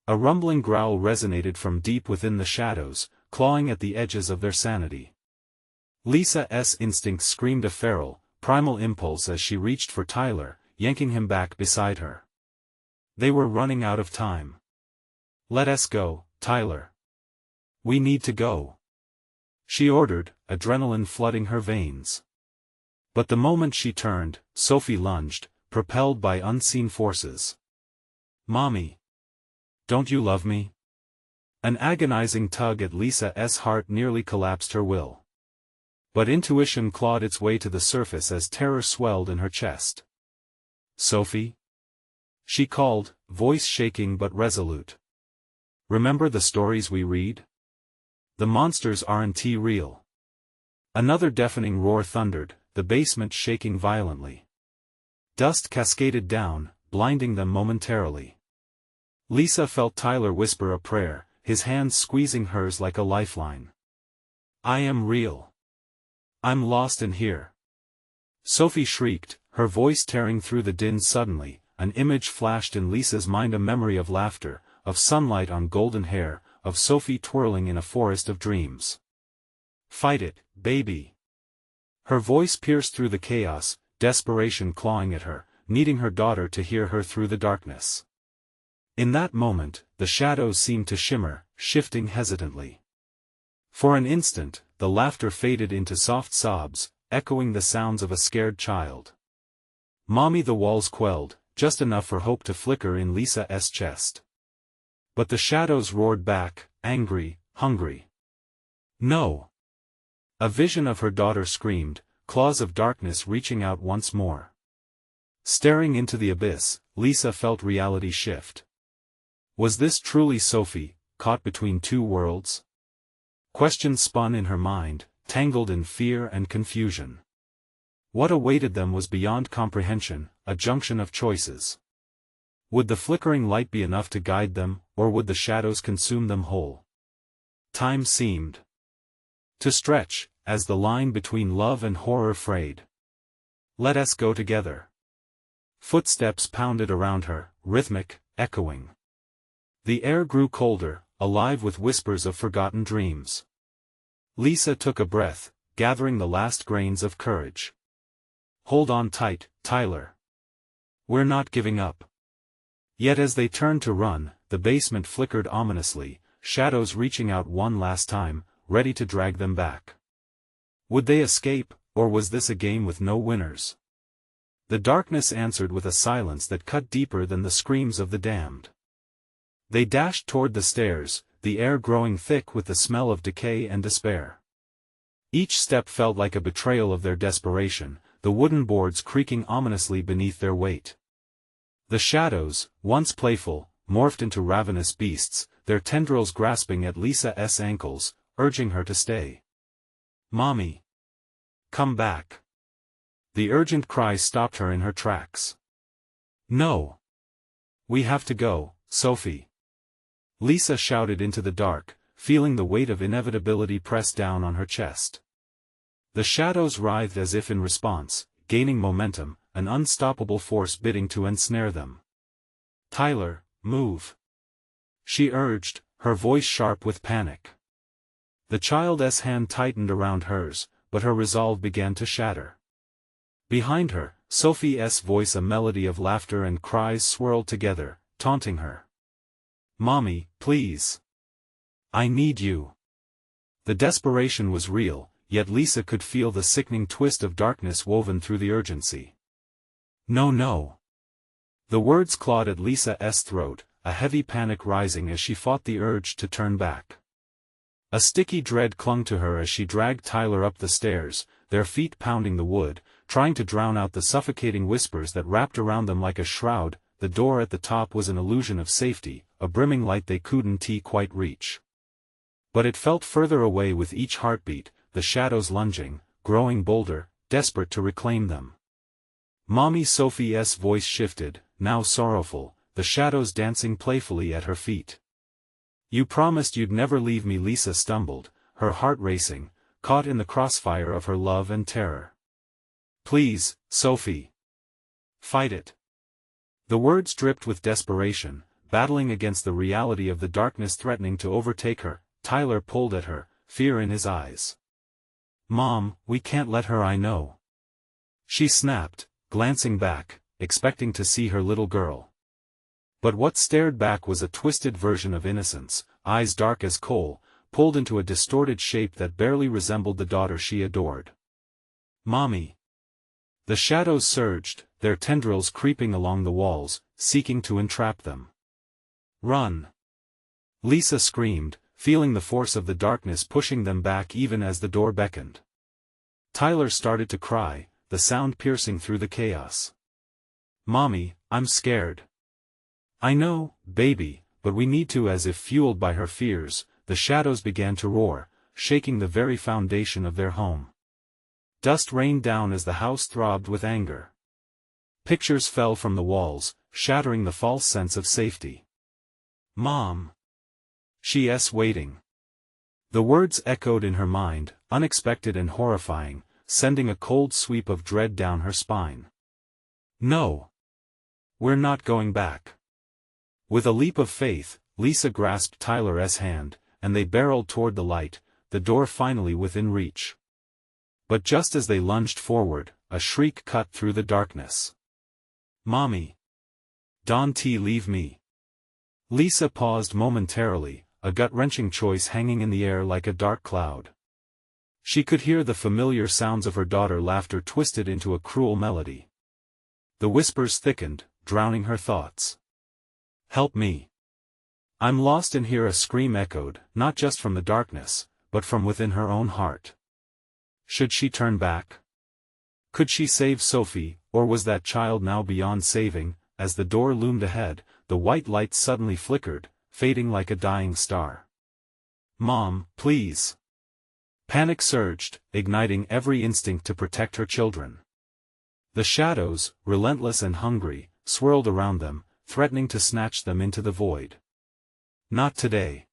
A rumbling growl resonated from deep within the shadows, clawing at the edges of their sanity. Lisa's instincts screamed a feral, primal impulse as she reached for Tyler, yanking him back beside her. They were running out of time. "Let us go, Tyler. We need to go," she ordered, adrenaline flooding her veins. But the moment she turned, Sophie lunged, propelled by unseen forces. "Mommy! Don't you love me?" An agonizing tug at Lisa's heart nearly collapsed her will. But intuition clawed its way to the surface as terror swelled in her chest. Sophie? She called, voice shaking but resolute. Remember the stories we read? The monsters aren't real. Another deafening roar thundered, the basement shaking violently. Dust cascaded down, blinding them momentarily. Lisa felt Tyler whisper a prayer, his hands squeezing hers like a lifeline. I am real. I'm lost in here. Sophie shrieked, her voice tearing through the din suddenly. An image flashed in Lisa's mind, a memory of laughter, of sunlight on golden hair, of Sophie twirling in a forest of dreams. Fight it, baby. Her voice pierced through the chaos, desperation clawing at her, needing her daughter to hear her through the darkness. In that moment, the shadows seemed to shimmer, shifting hesitantly. For an instant, the laughter faded into soft sobs, echoing the sounds of a scared child. Mommy, the walls quelled, just enough for hope to flicker in Lisa's chest. But the shadows roared back, angry, hungry. No! A vision of her daughter screamed, claws of darkness reaching out once more. Staring into the abyss, Lisa felt reality shift. Was this truly Sophie, caught between two worlds? Questions spun in her mind, tangled in fear and confusion. What awaited them was beyond comprehension, a junction of choices. Would the flickering light be enough to guide them, or would the shadows consume them whole? Time seemed to stretch, as the line between love and horror frayed. Let us go together. Footsteps pounded around her, rhythmic, echoing. The air grew colder, alive with whispers of forgotten dreams. Lisa took a breath, gathering the last grains of courage. Hold on tight, Tyler. We're not giving up. Yet as they turned to run, the basement flickered ominously, shadows reaching out one last time, ready to drag them back. Would they escape, or was this a game with no winners? The darkness answered with a silence that cut deeper than the screams of the damned. They dashed toward the stairs, the air growing thick with the smell of decay and despair. Each step felt like a betrayal of their desperation, the wooden boards creaking ominously beneath their weight. The shadows, once playful, morphed into ravenous beasts, their tendrils grasping at Lisa's ankles, urging her to stay. Mommy! Come back! The urgent cry stopped her in her tracks. No! We have to go, Sophie! Lisa shouted into the dark, feeling the weight of inevitability press down on her chest. The shadows writhed as if in response, gaining momentum, an unstoppable force bidding to ensnare them. Tyler, move! She urged, her voice sharp with panic. The child's hand tightened around hers, but her resolve began to shatter. Behind her, Sophie's voice, a melody of laughter and cries, swirled together, taunting her. Mommy, please! I need you! The desperation was real, yet Lisa could feel the sickening twist of darkness woven through the urgency. No, no! The words clawed at Lisa's throat, a heavy panic rising as she fought the urge to turn back. A sticky dread clung to her as she dragged Tyler up the stairs, their feet pounding the wood, trying to drown out the suffocating whispers that wrapped around them like a shroud. The door at the top was an illusion of safety, a brimming light they couldn't quite reach. But it felt further away with each heartbeat, the shadows lunging, growing bolder, desperate to reclaim them. Mommy, Sophie's voice shifted, now sorrowful, the shadows dancing playfully at her feet. You promised you'd never leave me. Lisa stumbled, her heart racing, caught in the crossfire of her love and terror. Please, Sophie. Fight it. The words dripped with desperation, battling against the reality of the darkness threatening to overtake her. Tyler pulled at her, fear in his eyes. Mom, we can't let her. I know. She snapped, glancing back, expecting to see her little girl. But what stared back was a twisted version of innocence, eyes dark as coal, pulled into a distorted shape that barely resembled the daughter she adored. Mommy! The shadows surged, their tendrils creeping along the walls, seeking to entrap them. Run! Lisa screamed, feeling the force of the darkness pushing them back even as the door beckoned. Tyler started to cry, the sound piercing through the chaos. "Mommy, I'm scared." "I know, baby, but we need to." As if fueled by her fears, the shadows began to roar, shaking the very foundation of their home. Dust rained down as the house throbbed with anger. Pictures fell from the walls, shattering the false sense of safety. "Mom." She's waiting. The words echoed in her mind, unexpected and horrifying, sending a cold sweep of dread down her spine. "No. We're not going back." With a leap of faith, Lisa grasped Tyler's hand, and they barreled toward the light, the door finally within reach. But just as they lunged forward, a shriek cut through the darkness. "Mommy! Don't leave me!" Lisa paused momentarily, a gut-wrenching choice hanging in the air like a dark cloud. She could hear the familiar sounds of her daughter's laughter twisted into a cruel melody. The whispers thickened, drowning her thoughts. "Help me! I'm lost in here!" A scream echoed, not just from the darkness, but from within her own heart. Should she turn back? Could she save Sophie, or was that child now beyond saving? As the door loomed ahead, the white light suddenly flickered, fading like a dying star. "Mom, please!" Panic surged, igniting every instinct to protect her children. The shadows, relentless and hungry, swirled around them, threatening to snatch them into the void. "Not today!"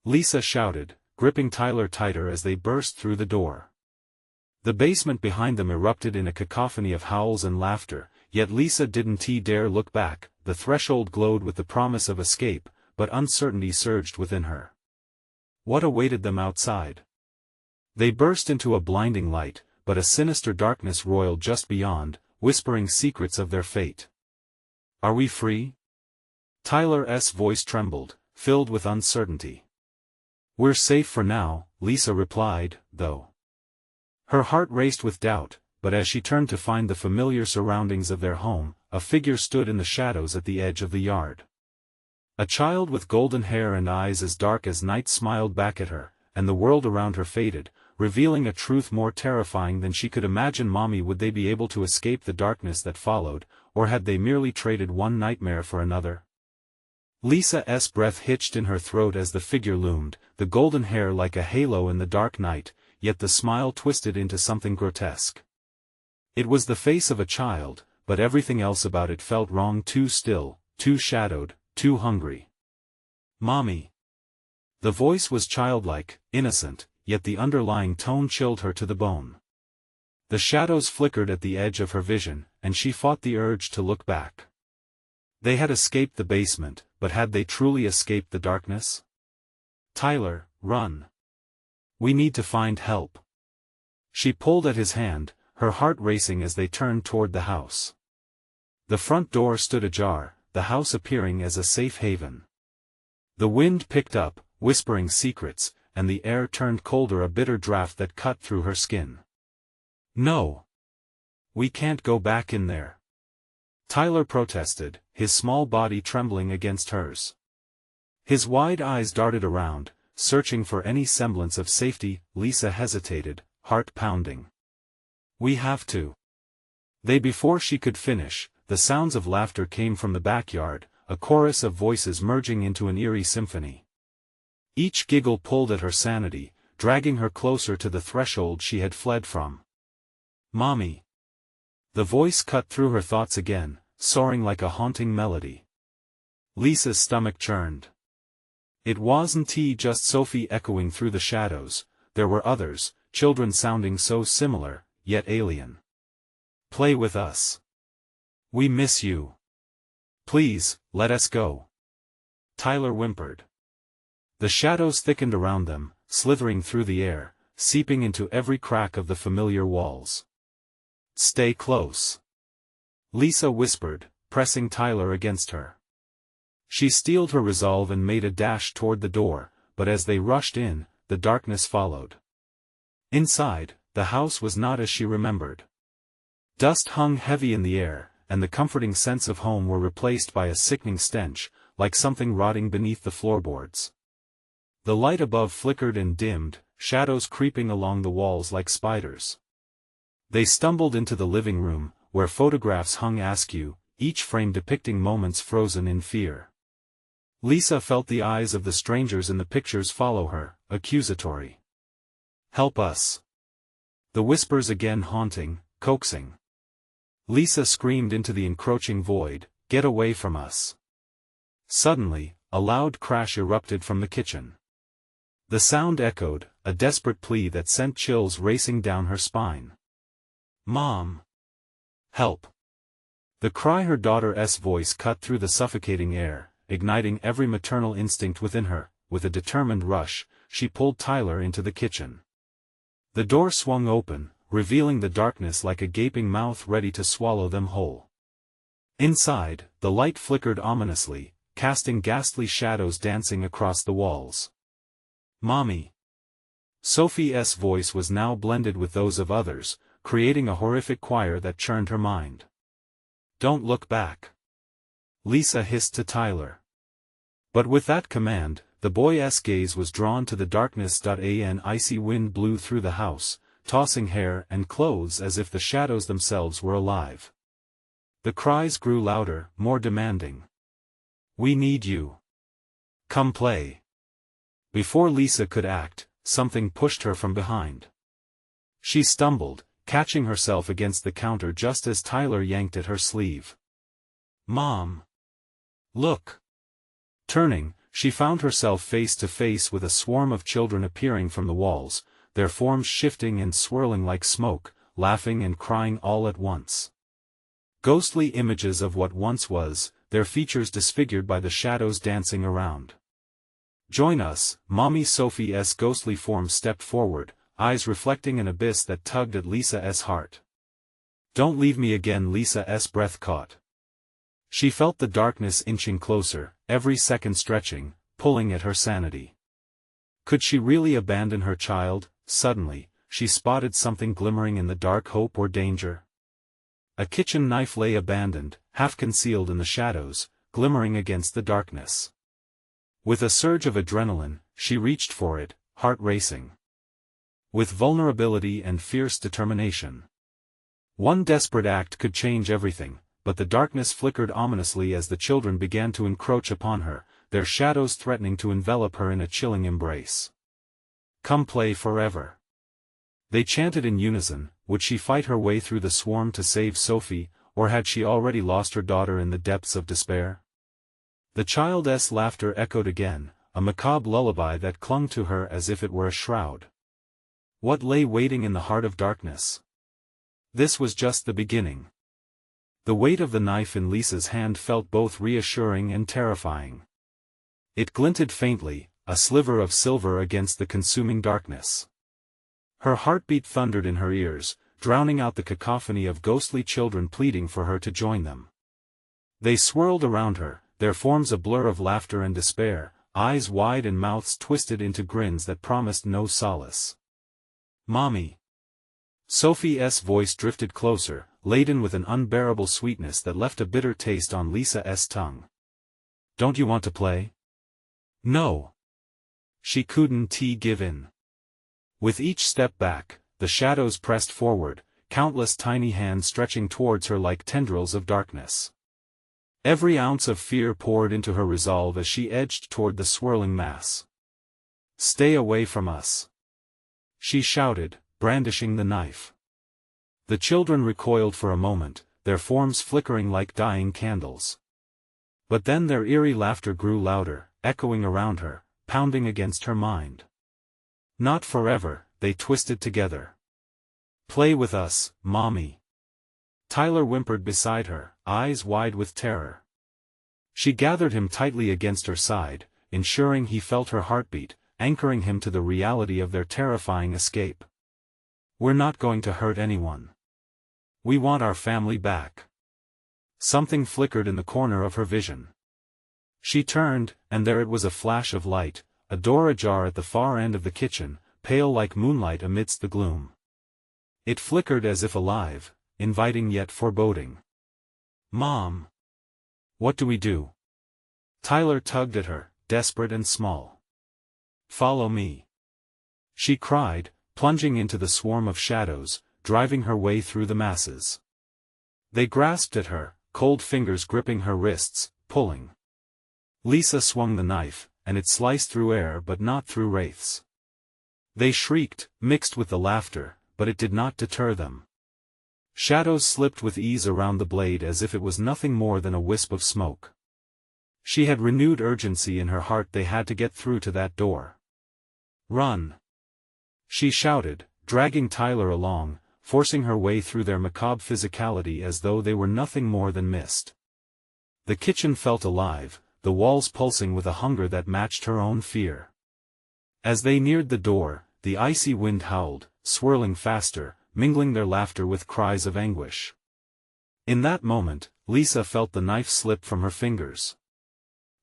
Lisa shouted, gripping Tyler tighter as they burst through the door. The basement behind them erupted in a cacophony of howls and laughter, yet Lisa didn't dare look back. The threshold glowed with the promise of escape, but uncertainty surged within her. What awaited them outside? They burst into a blinding light, but a sinister darkness roiled just beyond, whispering secrets of their fate. "Are we free?" Tyler's voice trembled, filled with uncertainty. "We're safe for now," Lisa replied, though. Her heart raced with doubt, but as she turned to find the familiar surroundings of their home, a figure stood in the shadows at the edge of the yard. A child with golden hair and eyes as dark as night smiled back at her, and the world around her faded, revealing a truth more terrifying than she could imagine. Mommy, would they be able to escape the darkness that followed, or had they merely traded one nightmare for another? Lisa's breath hitched in her throat as the figure loomed, the golden hair like a halo in the dark night, yet the smile twisted into something grotesque. It was the face of a child, but everything else about it felt wrong, too still, too shadowed, too hungry. "Mommy!" The voice was childlike, innocent, yet the underlying tone chilled her to the bone. The shadows flickered at the edge of her vision, and she fought the urge to look back. They had escaped the basement, but had they truly escaped the darkness? "Tyler, run! We need to find help." She pulled at his hand, her heart racing as they turned toward the house. The front door stood ajar, the house appearing as a safe haven. The wind picked up, whispering secrets, and the air turned colder, a bitter draft that cut through her skin. "No! We can't go back in there!" Tyler protested, his small body trembling against hers. His wide eyes darted around, searching for any semblance of safety. Lisa hesitated, heart pounding. "We have to." Before she could finish, the sounds of laughter came from the backyard, a chorus of voices merging into an eerie symphony. Each giggle pulled at her sanity, dragging her closer to the threshold she had fled from. "Mommy!" The voice cut through her thoughts again, soaring like a haunting melody. Lisa's stomach churned. It wasn't just Sophie echoing through the shadows, there were others, children sounding so similar, yet alien. "Play with us. We miss you. Please, let us go." Tyler whimpered. The shadows thickened around them, slithering through the air, seeping into every crack of the familiar walls. "Stay close," Lisa whispered, pressing Tyler against her. She steeled her resolve and made a dash toward the door, but as they rushed in, the darkness followed. Inside, the house was not as she remembered. Dust hung heavy in the air, and the comforting sense of home were replaced by a sickening stench, like something rotting beneath the floorboards. The light above flickered and dimmed, shadows creeping along the walls like spiders. They stumbled into the living room, where photographs hung askew, each frame depicting moments frozen in fear. Lisa felt the eyes of the strangers in the pictures follow her, accusatory. "Help us." The whispers again haunting, coaxing. Lisa screamed into the encroaching void, "Get away from us." Suddenly, a loud crash erupted from the kitchen. The sound echoed, a desperate plea that sent chills racing down her spine. "Mom! Help!" The cry, her daughter's voice cut through the suffocating air, igniting every maternal instinct within her. With a determined rush, she pulled Tyler into the kitchen. The door swung open, revealing the darkness like a gaping mouth ready to swallow them whole. Inside, the light flickered ominously, casting ghastly shadows dancing across the walls. "Mommy!" Sophie's voice was now blended with those of others, creating a horrific choir that churned her mind. "Don't look back!" Lisa hissed to Tyler. But with that command, the boy's gaze was drawn to the darkness. An icy wind blew through the house, tossing hair and clothes as if the shadows themselves were alive. The cries grew louder, more demanding. "We need you. Come play." Before Lisa could act, something pushed her from behind. She stumbled, catching herself against the counter just as Tyler yanked at her sleeve. "Mom! Look!" Turning, she found herself face to face with a swarm of children appearing from the walls, their forms shifting and swirling like smoke, laughing and crying all at once. Ghostly images of what once was, their features disfigured by the shadows dancing around. "Join us, Mommy!" Sophie's ghostly form stepped forward, eyes reflecting an abyss that tugged at Lisa's heart. "Don't leave me again!" Lisa's breath caught. She felt the darkness inching closer, every second stretching, pulling at her sanity. Could she really abandon her child? Suddenly, she spotted something glimmering in the dark. Hope or danger? A kitchen knife lay abandoned, half concealed in the shadows, glimmering against the darkness. With a surge of adrenaline, she reached for it, heart racing. With vulnerability and fierce determination. One desperate act could change everything, but the darkness flickered ominously as the children began to encroach upon her, their shadows threatening to envelop her in a chilling embrace. "Come play forever." They chanted in unison. Would she fight her way through the swarm to save Sophie, or had she already lost her daughter in the depths of despair? The child's laughter echoed again, a macabre lullaby that clung to her as if it were a shroud. What lay waiting in the heart of darkness? This was just the beginning. The weight of the knife in Lisa's hand felt both reassuring and terrifying. It glinted faintly, a sliver of silver against the consuming darkness. Her heartbeat thundered in her ears, drowning out the cacophony of ghostly children pleading for her to join them. They swirled around her, their forms a blur of laughter and despair, eyes wide and mouths twisted into grins that promised no solace. "Mommy!" Sophie's voice drifted closer, laden with an unbearable sweetness that left a bitter taste on Lisa's tongue. "Don't you want to play?" "No." She couldn't give in. With each step back, the shadows pressed forward, countless tiny hands stretching towards her like tendrils of darkness. Every ounce of fear poured into her resolve as she edged toward the swirling mass. "Stay away from us!" she shouted, brandishing the knife. The children recoiled for a moment, their forms flickering like dying candles. But then their eerie laughter grew louder, echoing around her, pounding against her mind. "Not forever," they twisted together. "Play with us, Mommy." Tyler whimpered beside her, eyes wide with terror. She gathered him tightly against her side, ensuring he felt her heartbeat, anchoring him to the reality of their terrifying escape. "We're not going to hurt anyone. We want our family back." Something flickered in the corner of her vision. She turned, and there it was, a flash of light, a door ajar at the far end of the kitchen, pale like moonlight amidst the gloom. It flickered as if alive, inviting yet foreboding. "Mom! What do we do?" Tyler tugged at her, desperate and small. "Follow me," she cried, plunging into the swarm of shadows, driving her way through the masses. They grasped at her, cold fingers gripping her wrists, pulling. Lisa swung the knife, and it sliced through air but not through wraiths. They shrieked, mixed with the laughter, but it did not deter them. Shadows slipped with ease around the blade as if it was nothing more than a wisp of smoke. She had renewed urgency in her heart. They had to get through to that door. "Run!" she shouted, dragging Tyler along, forcing her way through their macabre physicality as though they were nothing more than mist. The kitchen felt alive, the walls pulsing with a hunger that matched her own fear. As they neared the door, the icy wind howled, swirling faster, mingling their laughter with cries of anguish. In that moment, Lisa felt the knife slip from her fingers.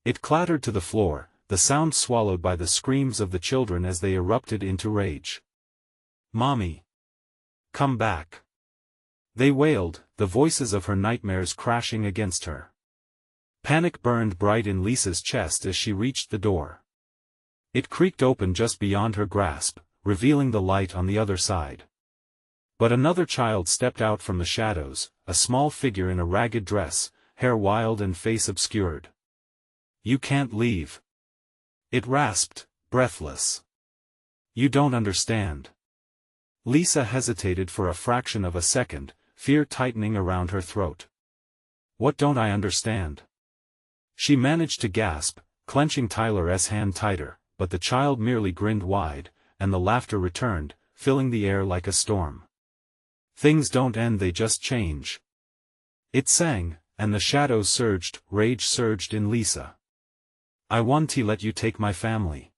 It clattered to the floor, the sound swallowed by the screams of the children as they erupted into rage. "Mommy! Come back!" they wailed, the voices of her nightmares crashing against her. Panic burned bright in Lisa's chest as she reached the door. It creaked open just beyond her grasp, revealing the light on the other side. But another child stepped out from the shadows, a small figure in a ragged dress, hair wild and face obscured. "You can't leave," it rasped, breathless. "You don't understand." Lisa hesitated for a fraction of a second, fear tightening around her throat. "What don't I understand?" she managed to gasp, clenching Tyler's hand tighter, but the child merely grinned wide, and the laughter returned, filling the air like a storm. "Things don't end, they just change," it sang, and the shadows surged, rage surged in Lisa. "I want to let you take my family,"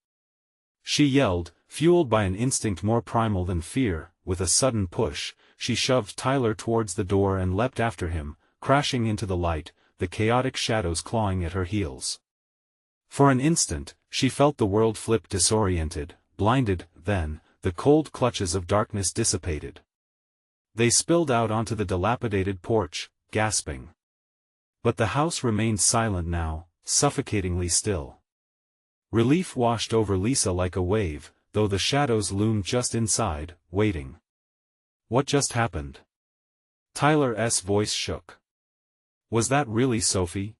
she yelled, fueled by an instinct more primal than fear. With a sudden push, she shoved Tyler towards the door and leapt after him, crashing into the light, the chaotic shadows clawing at her heels. For an instant, she felt the world flip, disoriented, blinded. Then, the cold clutches of darkness dissipated. They spilled out onto the dilapidated porch, gasping. But the house remained silent now, suffocatingly still. Relief washed over Lisa like a wave, though the shadows loomed just inside, waiting. "What just happened?" Tyler's voice shook. "Was that really Sophie?"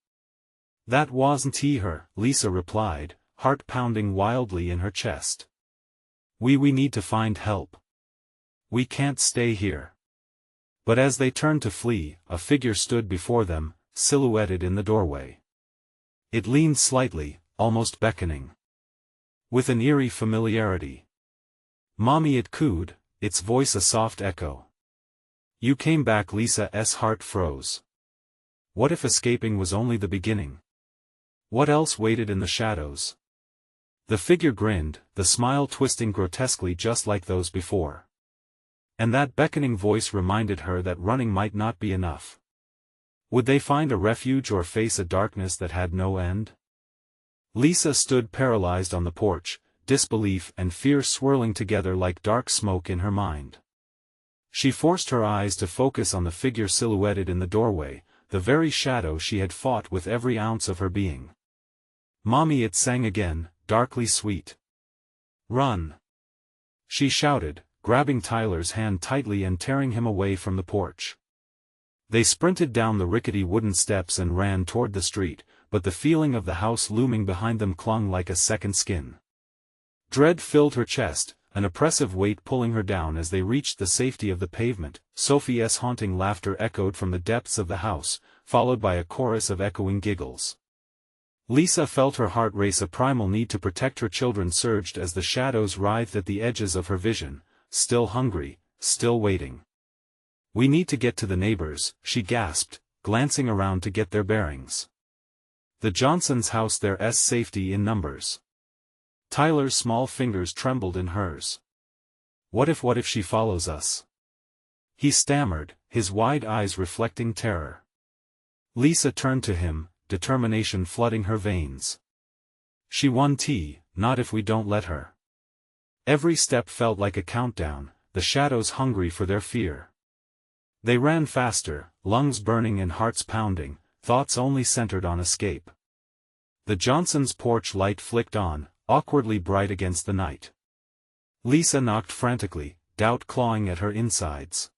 "That wasn't her," Lisa replied, heart pounding wildly in her chest. We need to find help. We can't stay here." But as they turned to flee, a figure stood before them, silhouetted in the doorway. It leaned slightly, almost beckoning. With an eerie familiarity. "Mommy," it cooed, its voice a soft echo. "You came back." Lisa's heart froze. What if escaping was only the beginning? What else waited in the shadows? The figure grinned, the smile twisting grotesquely just like those before. And that beckoning voice reminded her that running might not be enough. Would they find a refuge or face a darkness that had no end? Lisa stood paralyzed on the porch, disbelief and fear swirling together like dark smoke in her mind. She forced her eyes to focus on the figure silhouetted in the doorway, the very shadow she had fought with every ounce of her being. "Mommy," it sang again, darkly sweet. "Run!" she shouted, grabbing Tyler's hand tightly and tearing him away from the porch. They sprinted down the rickety wooden steps and ran toward the street, but the feeling of the house looming behind them clung like a second skin. Dread filled her chest, an oppressive weight pulling her down as they reached the safety of the pavement. Sophie's haunting laughter echoed from the depths of the house, followed by a chorus of echoing giggles. Lisa felt her heart race. A primal need to protect her children surged as the shadows writhed at the edges of her vision, still hungry, still waiting. "We need to get to the neighbors," she gasped, glancing around to get their bearings. "The Johnsons' house, there's safety in numbers." Tyler's small fingers trembled in hers. What if she follows us?" he stammered, his wide eyes reflecting terror. Lisa turned to him, determination flooding her veins. "She won't, not if we don't let her." Every step felt like a countdown, the shadows hungry for their fear. They ran faster, lungs burning and hearts pounding, thoughts only centered on escape. The Johnsons' porch light flicked on, awkwardly bright against the night. Lisa knocked frantically, doubt clawing at her insides.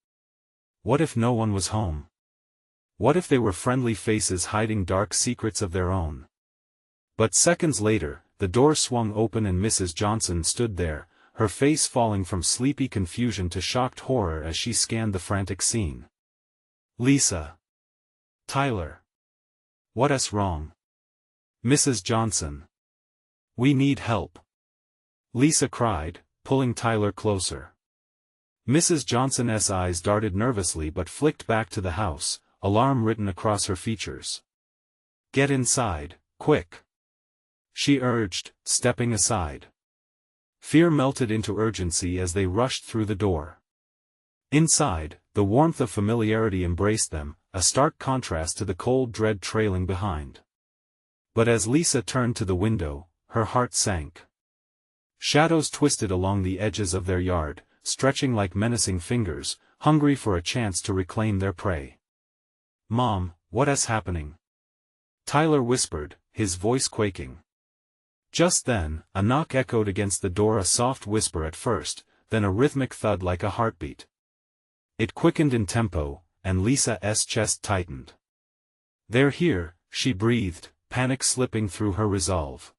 What if no one was home? What if they were friendly faces hiding dark secrets of their own? But seconds later, the door swung open and Mrs. Johnson stood there, her face falling from sleepy confusion to shocked horror as she scanned the frantic scene. Lisa. Tyler. What's wrong? Mrs. Johnson. We need help. Lisa cried, pulling Tyler closer. Mrs. Johnson's eyes darted nervously but flicked back to the house, alarm written across her features. Get inside, quick. She urged, stepping aside. Fear melted into urgency as they rushed through the door. Inside, the warmth of familiarity embraced them, a stark contrast to the cold dread trailing behind. But as Lisa turned to the window, her heart sank. Shadows twisted along the edges of their yard, stretching like menacing fingers, hungry for a chance to reclaim their prey. Mom, what's happening? Tyler whispered, his voice quaking. Just then, a knock echoed against the door, a soft whisper at first, then a rhythmic thud like a heartbeat. It quickened in tempo, and Lisa's chest tightened. They're here, she breathed, panic slipping through her resolve.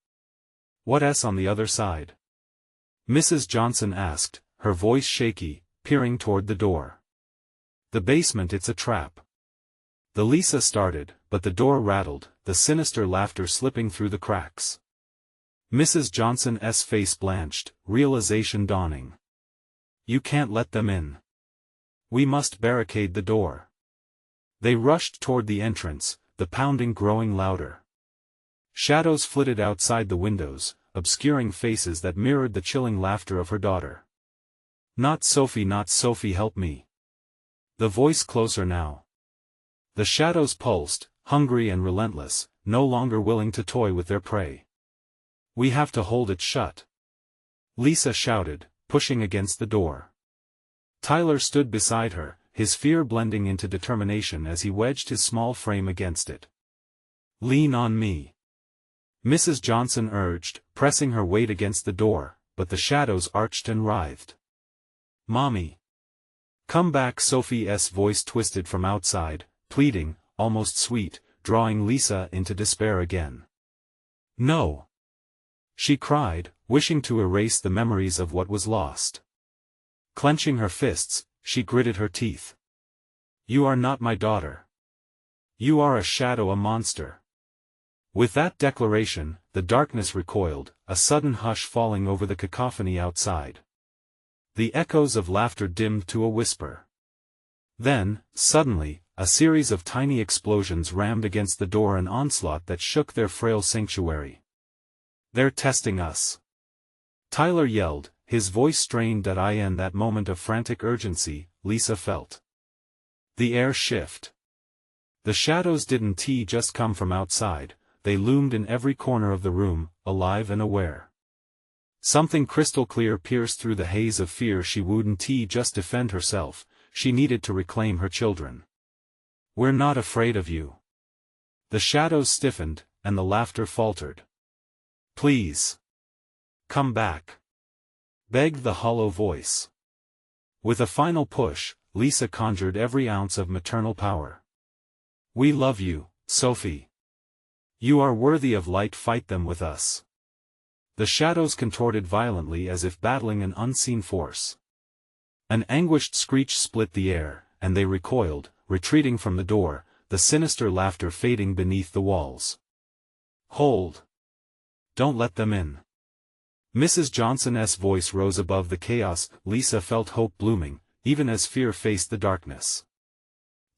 What's on the other side? Mrs. Johnson asked, her voice shaky, peering toward the door. The basement, it's a trap. The Lisa started, but the door rattled, the sinister laughter slipping through the cracks. Mrs. Johnson's face blanched, realization dawning. You can't let them in. We must barricade the door. They rushed toward the entrance, the pounding growing louder. Shadows flitted outside the windows, obscuring faces that mirrored the chilling laughter of her daughter. Not Sophie, help me. The voice closer now. The shadows pulsed, hungry and relentless, no longer willing to toy with their prey. We have to hold it shut. Lisa shouted, pushing against the door. Tyler stood beside her, his fear blending into determination as he wedged his small frame against it. Lean on me. Mrs. Johnson urged, pressing her weight against the door, but the shadows arched and writhed. Mommy. Come back, Sophie's voice twisted from outside, pleading, almost sweet, drawing Lisa into despair again. No. She cried, wishing to erase the memories of what was lost. Clenching her fists, she gritted her teeth. You are not my daughter. You are a shadow, a monster. With that declaration, the darkness recoiled, a sudden hush falling over the cacophony outside. The echoes of laughter dimmed to a whisper. Then, suddenly, a series of tiny explosions rammed against the door, an onslaught that shook their frail sanctuary. They're testing us. Tyler yelled, his voice strained in that moment of frantic urgency, Lisa felt the air shift. The shadows didn't just come from outside, they loomed in every corner of the room, alive and aware. Something crystal clear pierced through the haze of fear. She wouldn't just defend herself, she needed to reclaim her children. We're not afraid of you. The shadows stiffened, and the laughter faltered. Please. Come back. Begged the hollow voice. With a final push, Lisa conjured every ounce of maternal power. We love you, Sophie. You are worthy of light, fight them with us. The shadows contorted violently as if battling an unseen force. An anguished screech split the air, and they recoiled, retreating from the door, the sinister laughter fading beneath the walls. Hold. Don't let them in. Mrs. Johnson's voice rose above the chaos. Lisa felt hope blooming, even as fear faced the darkness.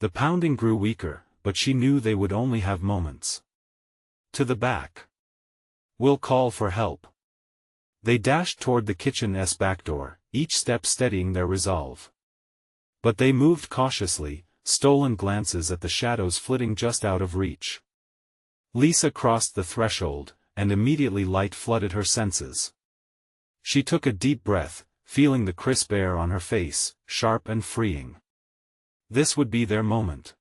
The pounding grew weaker, but she knew they would only have moments. To the back. We'll call for help. They dashed toward the kitchen's back door, each step steadying their resolve. But they moved cautiously, stolen glances at the shadows flitting just out of reach. Lisa crossed the threshold, and immediately light flooded her senses. She took a deep breath, feeling the crisp air on her face, sharp and freeing. This would be their moment.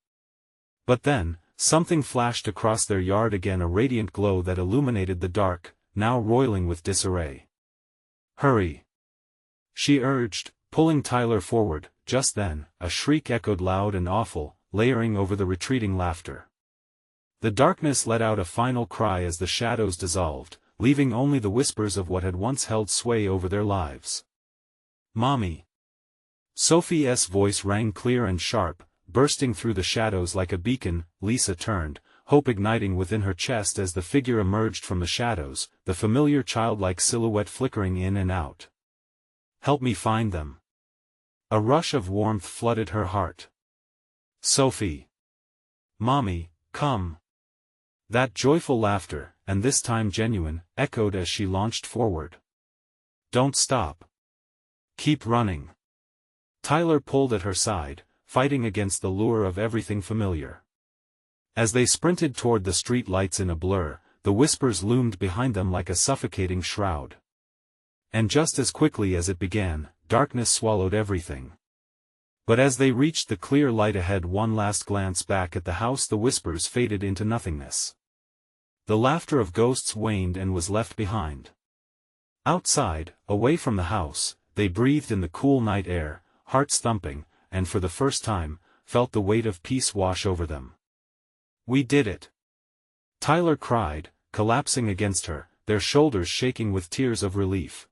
But then, something flashed across their yard again, a radiant glow that illuminated the dark, now roiling with disarray. Hurry! She urged, pulling Tyler forward. Just then, a shriek echoed loud and awful, layering over the retreating laughter. The darkness let out a final cry as the shadows dissolved, leaving only the whispers of what had once held sway over their lives. "Mommy!" Sophie's voice rang clear and sharp, bursting through the shadows like a beacon. Lisa turned, hope igniting within her chest as the figure emerged from the shadows, the familiar childlike silhouette flickering in and out. "Help me find them." A rush of warmth flooded her heart. "Sophie! Mommy, come!" That joyful laughter, and this time genuine, echoed as she launched forward. "Don't stop. Keep running." Tyler pulled at her side, fighting against the lure of everything familiar. As they sprinted toward the street lights in a blur, the whispers loomed behind them like a suffocating shroud. And just as quickly as it began, darkness swallowed everything. But as they reached the clear light ahead, one last glance back at the house, the whispers faded into nothingness. The laughter of ghosts waned and was left behind. Outside, away from the house, they breathed in the cool night air, hearts thumping, and for the first time, felt the weight of peace wash over them. "We did it!" Tyler cried, collapsing against her, their shoulders shaking with tears of relief.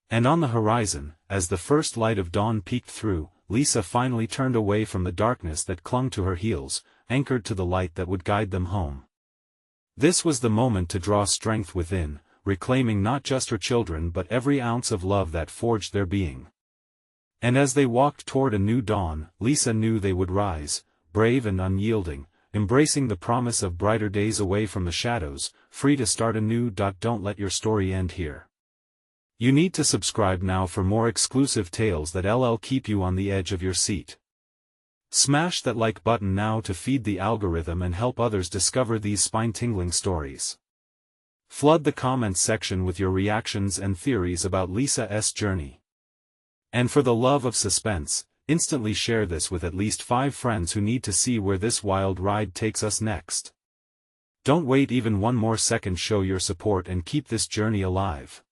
And on the horizon, as the first light of dawn peeked through, Lisa finally turned away from the darkness that clung to her heels, anchored to the light that would guide them home. This was the moment to draw strength within, reclaiming not just her children but every ounce of love that forged their being. And as they walked toward a new dawn, Lisa knew they would rise, brave and unyielding, embracing the promise of brighter days away from the shadows, free to start anew. Don't let your story end here. You need to subscribe now for more exclusive tales that'll keep you on the edge of your seat. Smash that like button now to feed the algorithm and help others discover these spine-tingling stories. Flood the comments section with your reactions and theories about Lisa's journey. And for the love of suspense, instantly share this with at least 5 friends who need to see where this wild ride takes us next. Don't wait even one more second. Show your support and keep this journey alive.